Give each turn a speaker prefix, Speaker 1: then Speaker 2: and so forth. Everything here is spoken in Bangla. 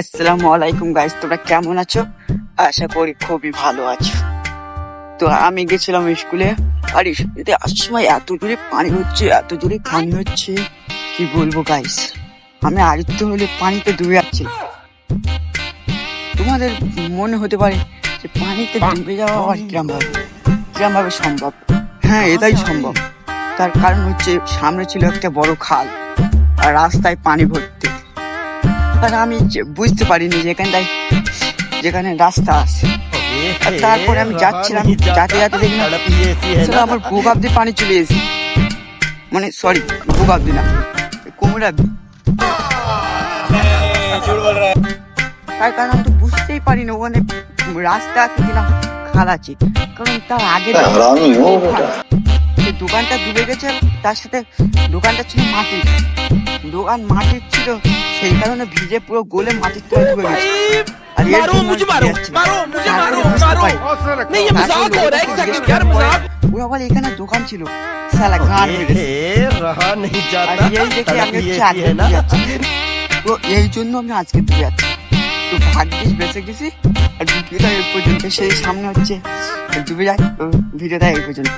Speaker 1: আসসালামু আলাইকুম গাইস, তোমরা কেমন আছো? আশা করি খুবই ভালো আছো। তো আমি গেছিলাম স্কুলে, আর স্কুলে আসার সময় এত জোরে পানি হচ্ছে, কি বলবো গাইস। আমি আদিত্য হলে পানিতে ডুবে যাচ্ছিলাম। তোমাদের মনে হতে পারে যে পানিতে ডুবে যাওয়া আর কিরম ভাবে সম্ভব। হ্যাঁ, এটাই সম্ভব। তার কারণ হচ্ছে সামনে ছিল একটা বড় খাল আর রাস্তায় পানি ভর্তি। আর আমি বুঝতে পারিনি যেখানে রাস্তা আছে। আর তারপরে আমি যাচ্ছিলাম, যাতে দেখলাম আমার বুক অব্দি পানি চলে এসেছে। মানে সরি, বুক অব্দি না, কোমর অব্দি। তার কারণ আমি তো বুঝতেই পারিনি ওখানে রাস্তা আছে কিনা খাল আছে। কারণ তার আগে দোকানটা ডুবে গেছে, তার সাথে দোকানটা ছিল মাটির ছিল, সেই কারণে ভিজে পুরো গোলে মাটির তলে ডুবে গেছে। এখানে দোকান ছিল, সালা গান তো এই জন্য আমি আজকে ডুবে যাচ্ছি। তো ভাগ্যিস বেঁচে গেছি। আর ভিডিওটা এই পর্যন্ত, সেই সামনে হচ্ছে ডুবে যায়। ভিডিওটা এই পর্যন্ত।